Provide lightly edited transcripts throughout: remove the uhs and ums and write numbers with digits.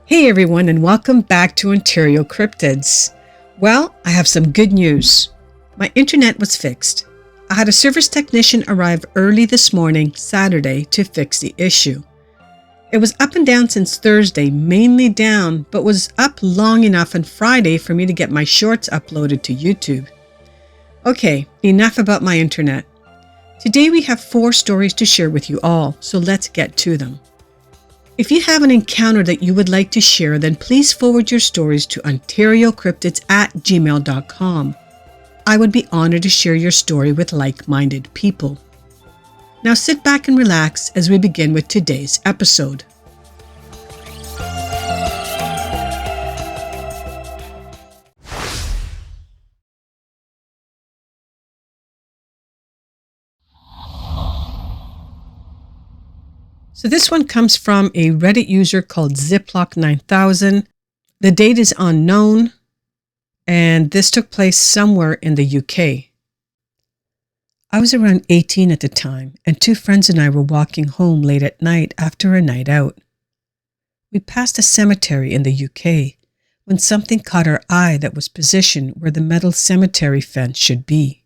Hey everyone, and welcome back to Ontario Cryptids. Well, I have some good news. My internet was fixed. I had a service technician arrive early this morning, Saturday, to fix the issue. It was up and down since Thursday, mainly down, but was up long enough on Friday for me to get my shorts uploaded to YouTube. Okay, enough about my internet. Today we have 4 stories to share with you all, so let's get to them. If you have an encounter that you would like to share, then please forward your stories to OntarioCryptids@gmail.com. I would be honored to share your story with like-minded people. Now sit back and relax as we begin with today's episode. So this one comes from a Reddit user called Ziploc9000. The date is unknown, and this took place somewhere in the UK. I was around 18 at the time, and 2 friends and I were walking home late at night after a night out. We passed a cemetery in the UK when something caught our eye that was positioned where the metal cemetery fence should be.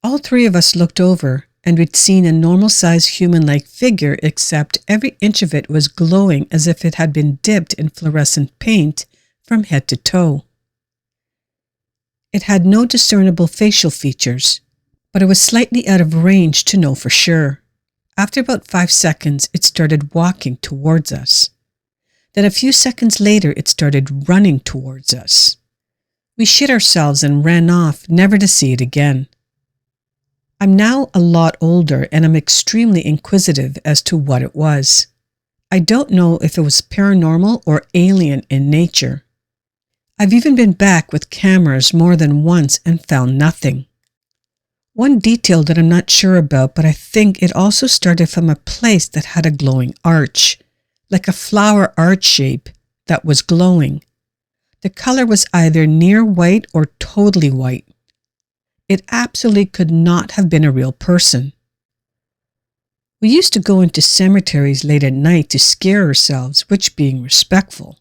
All 3 of us looked over, and we'd seen a normal-sized human-like figure, except every inch of it was glowing as if it had been dipped in fluorescent paint from head to toe. It had no discernible facial features, but it was slightly out of range to know for sure. After about 5 seconds, it started walking towards us. Then a few seconds later, it started running towards us. We shit ourselves and ran off, never to see it again. I'm now a lot older, and I'm extremely inquisitive as to what it was. I don't know if it was paranormal or alien in nature. I've even been back with cameras more than once and found nothing. One detail that I'm not sure about, but I think it also started from a place that had a glowing arch, like a flower arch shape that was glowing. The color was either near white or totally white. It absolutely could not have been a real person. We used to go into cemeteries late at night to scare ourselves, which being respectful.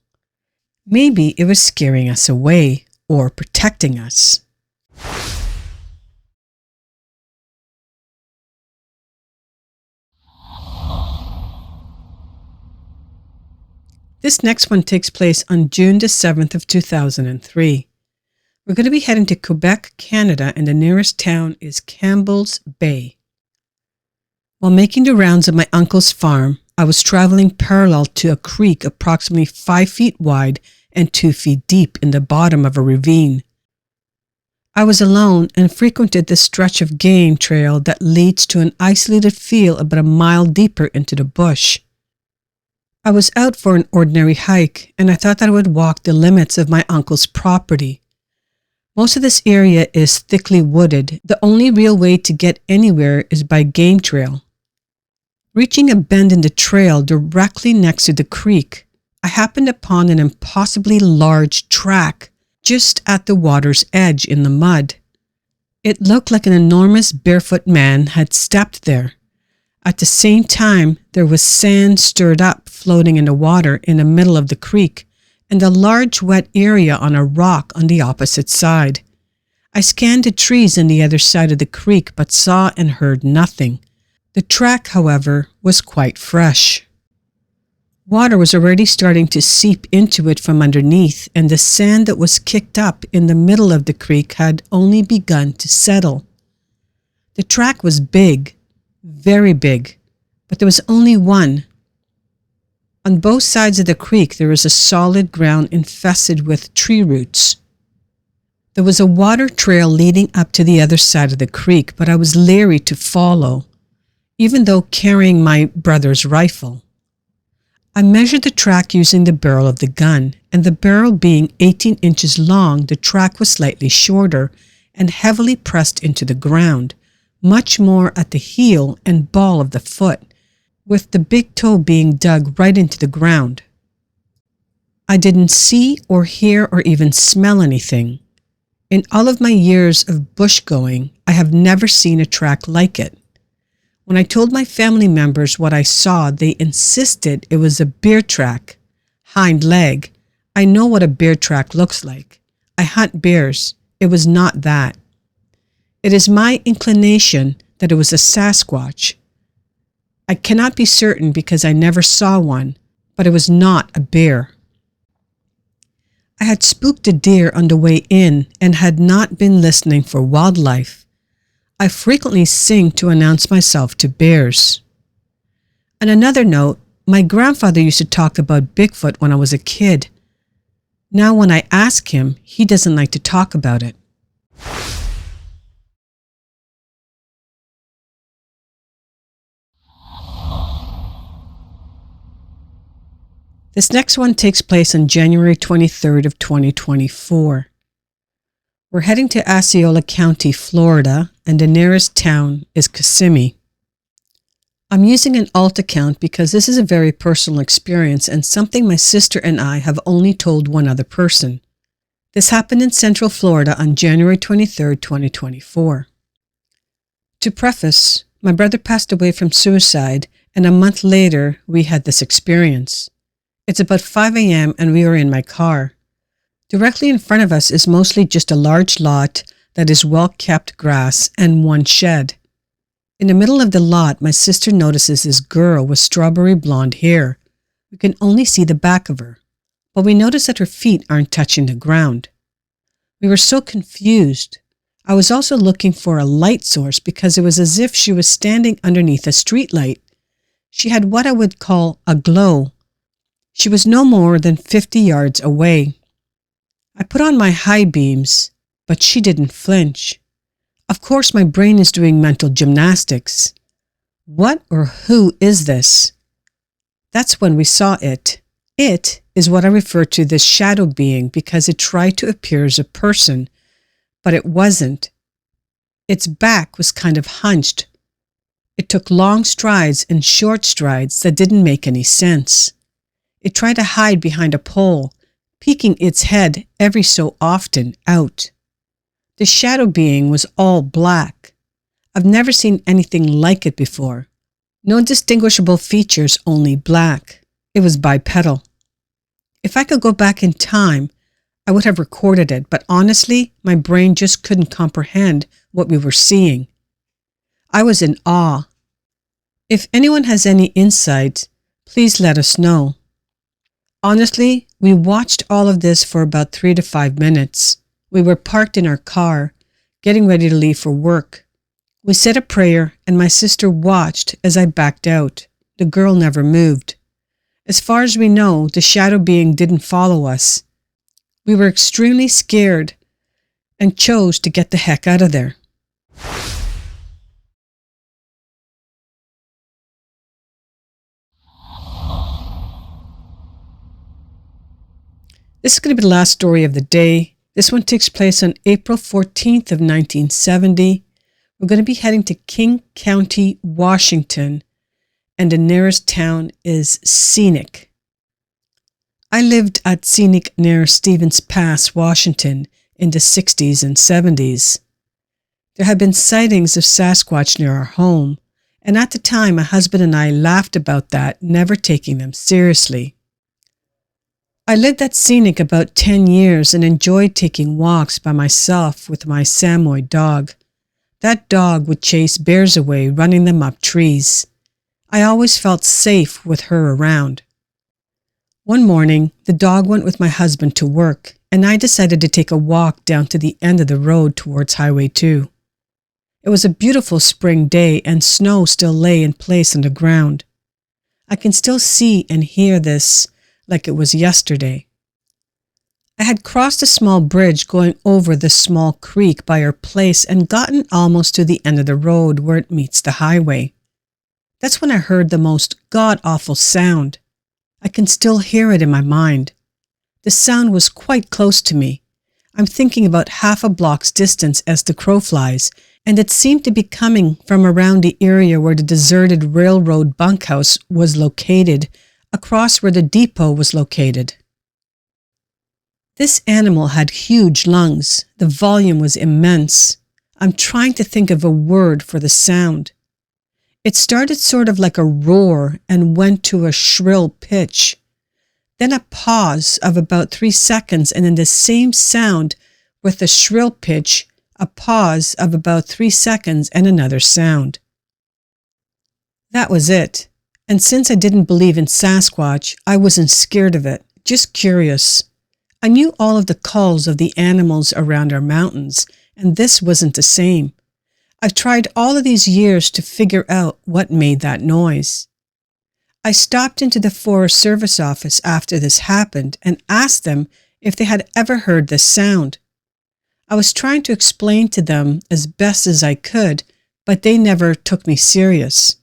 Maybe it was scaring us away or protecting us. This next one takes place on June the 7th of 2003. We're going to be heading to Quebec, Canada, and the nearest town is Campbell's Bay. While making the rounds of my uncle's farm, I was traveling parallel to a creek approximately 5 feet wide and 2 feet deep in the bottom of a ravine. I was alone and frequented this stretch of game trail that leads to an isolated field about a mile deeper into the bush. I was out for an ordinary hike, and I thought that I would walk the limits of my uncle's property. Most of this area is thickly wooded. The only real way to get anywhere is by game trail. Reaching a bend in the trail directly next to the creek, I happened upon an impossibly large track just at the water's edge in the mud. It looked like an enormous barefoot man had stepped there. At the same time, there was sand stirred up floating in the water in the middle of the creek, and a large wet area on a rock on the opposite side. I scanned the trees on the other side of the creek but saw and heard nothing. The track, however, was quite fresh. Water was already starting to seep into it from underneath, and the sand that was kicked up in the middle of the creek had only begun to settle. The track was big, very big, but there was only one. On both sides of the creek, there was a solid ground infested with tree roots. There was a water trail leading up to the other side of the creek, but I was leery to follow, even though carrying my brother's rifle. I measured the track using the barrel of the gun, and the barrel being 18 inches long, the track was slightly shorter and heavily pressed into the ground, much more at the heel and ball of the foot, with the big toe being dug right into the ground. I didn't see or hear or even smell anything. In all of my years of bush going, I have never seen a track like it. When I told my family members what I saw, they insisted it was a bear track. hind leg, I know what a bear track looks like. I hunt bears. It was not that. It is my inclination that it was a Sasquatch. I cannot be certain because I never saw one, but it was not a bear. I had spooked a deer on the way in and had not been listening for wildlife. I frequently sing to announce myself to bears. On another note, my grandfather used to talk about Bigfoot when I was a kid. Now when I ask him, he doesn't like to talk about it. This next one takes place on January 23rd of 2024. We're heading to Osceola County, Florida, and the nearest town is Kissimmee. I'm using an alt account because this is a very personal experience and something my sister and I have only told one other person. This happened in Central Florida on January 23rd, 2024. To preface, my brother passed away from suicide, and a month later we had this experience. It's about 5 a.m. and we are in my car. Directly in front of us is mostly just a large lot that is well-kept grass and one shed. In the middle of the lot, my sister notices this girl with strawberry blonde hair. We can only see the back of her, but we notice that her feet aren't touching the ground. We were so confused. I was also looking for a light source because it was as if she was standing underneath a street light. She had what I would call a glow. She was no more than 50 yards away. I put on my high beams, but she didn't flinch. Of course, my brain is doing mental gymnastics. What or who is this? That's when we saw it. It is what I refer to this shadow being because it tried to appear as a person, but it wasn't. Its back was kind of hunched. It took long strides and short strides that didn't make any sense. It tried to hide behind a pole, peeking its head every so often out. The shadow being was all black. I've never seen anything like it before. No distinguishable features, only black. It was bipedal. If I could go back in time, I would have recorded it, but honestly, my brain just couldn't comprehend what we were seeing. I was in awe. If anyone has any insight, please let us know. Honestly, we watched all of this for about 3 to 5 minutes. We were parked in our car, getting ready to leave for work. We said a prayer, and my sister watched as I backed out. The girl never moved. As far as we know, the shadow being didn't follow us. We were extremely scared and chose to get the heck out of there. This is going to be the last story of the day. This one takes place on April 14th of 1970. We're going to be heading to King County, Washington, and the nearest town is Scenic. I lived at Scenic near Stevens Pass, Washington in the 60s and 70s. There had been sightings of Sasquatch near our home, and at the time my husband and I laughed about that, never taking them seriously. I lived at Scenic about 10 years and enjoyed taking walks by myself with my Samoyed dog. That dog would chase bears away, running them up trees. I always felt safe with her around. One morning, the dog went with my husband to work, and I decided to take a walk down to the end of the road towards Highway 2. It was a beautiful spring day, and snow still lay in place on the ground. I can still see and hear this like it was yesterday. I had crossed a small bridge going over the small creek by our place and gotten almost to the end of the road where it meets the highway. That's when I heard the most god-awful sound. I can still hear it in my mind. The sound was quite close to me. I'm thinking about half a block's distance as the crow flies, and it seemed to be coming from around the area where the deserted railroad bunkhouse was located, across where the depot was located. This animal had huge lungs. The volume was immense. I'm trying to think of a word for the sound. It started sort of like a roar and went to a shrill pitch. then a pause of about 3 seconds, and then the same sound with a shrill pitch, a pause of about 3 seconds, and another sound. That was it. And since I didn't believe in Sasquatch, I wasn't scared of it, just curious. I knew all of the calls of the animals around our mountains, and this wasn't the same. I've tried all of these years to figure out what made that noise. I stopped into the Forest Service office after this happened and asked them if they had ever heard this sound. I was trying to explain to them as best as I could, but they never took me serious.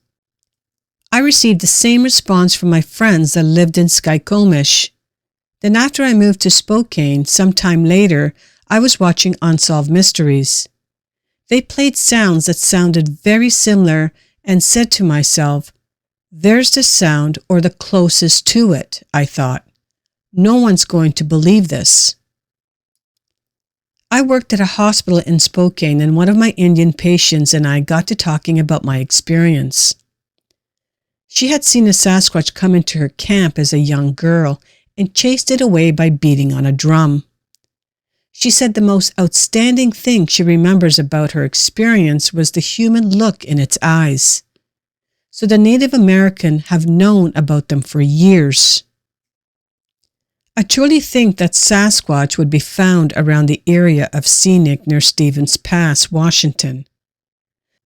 I received the same response from my friends that lived in Skykomish. Then after I moved to Spokane, sometime later, I was watching Unsolved Mysteries. They played sounds that sounded very similar and said to myself, "There's the sound or the closest to it," I thought. No one's going to believe this. I worked at a hospital in Spokane, and one of my Indian patients and I got to talking about my experience. She had seen a Sasquatch come into her camp as a young girl and chased it away by beating on a drum. She said the most outstanding thing she remembers about her experience was the human look in its eyes. So the Native American have known about them for years. I truly think that Sasquatch would be found around the area of Scenic near Stevens Pass, Washington.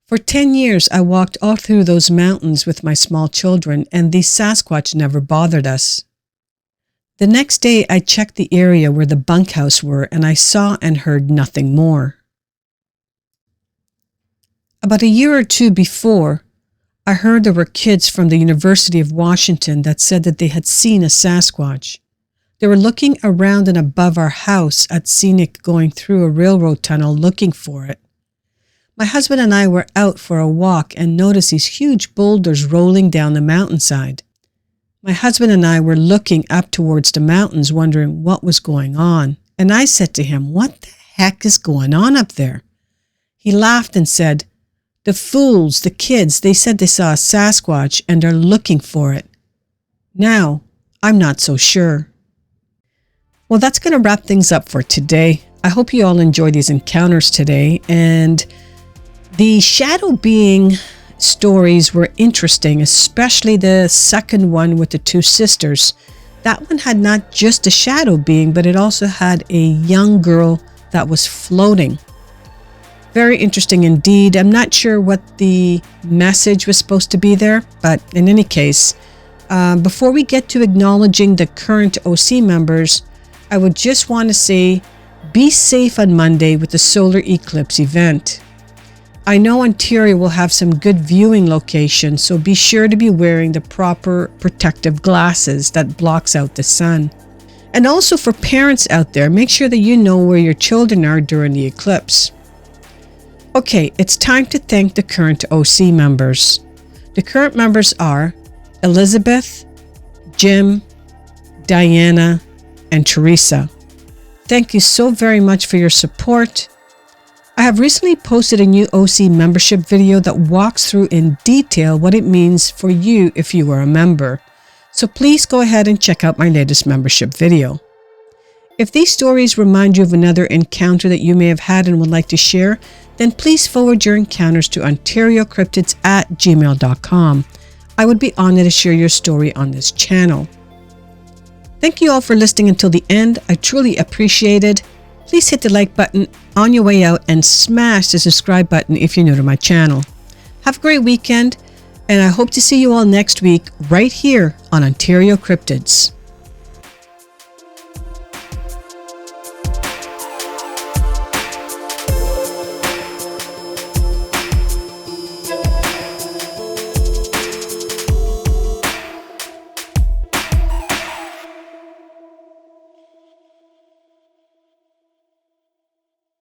For 10 years, I walked all through those mountains with my small children, and these Sasquatch never bothered us. The next day, I checked the area where the bunkhouse were, and I saw and heard nothing more. About a year or two before, I heard there were kids from the University of Washington that said that they had seen a Sasquatch. They were looking around and above our house at Scenic, going through a railroad tunnel looking for it. My husband and I were out for a walk and noticed these huge boulders rolling down the mountainside. My husband and I were looking up towards the mountains, wondering what was going on, and I said to him, "What the heck is going on up there?" He laughed and said, "The fools, the kids, they said they saw a Sasquatch and are looking for it." Now, I'm not so sure. Well, that's going to wrap things up for today. I hope you all enjoyed these encounters today, and the shadow being stories were interesting, especially the second one with the two sisters. That one had not just a shadow being, but it also had a young girl that was floating. Very interesting indeed. I'm not sure what the message was supposed to be there, but in any case, before we get to acknowledging the current OC members, I would just want to say, be safe on Monday with the solar eclipse event. I know Ontario will have some good viewing locations, so be sure to be wearing the proper protective glasses that blocks out the sun. And also for parents out there, make sure that you know where your children are during the eclipse. Okay, it's time to thank the current OC members. The current members are Elizabeth, Jim, Diana, and Teresa. Thank you so very much for your support. I have recently posted a new OC membership video that walks through in detail what it means for you if you are a member. So please go ahead and check out my latest membership video. If these stories remind you of another encounter that you may have had and would like to share, then please forward your encounters to OntarioCryptids@gmail.com. I would be honored to share your story on this channel. Thank you all for listening until the end. I truly appreciate it. Please hit the like button on your way out and smash the subscribe button if you're new to my channel. Have a great weekend, and I hope to see you all next week right here on Ontario Cryptids.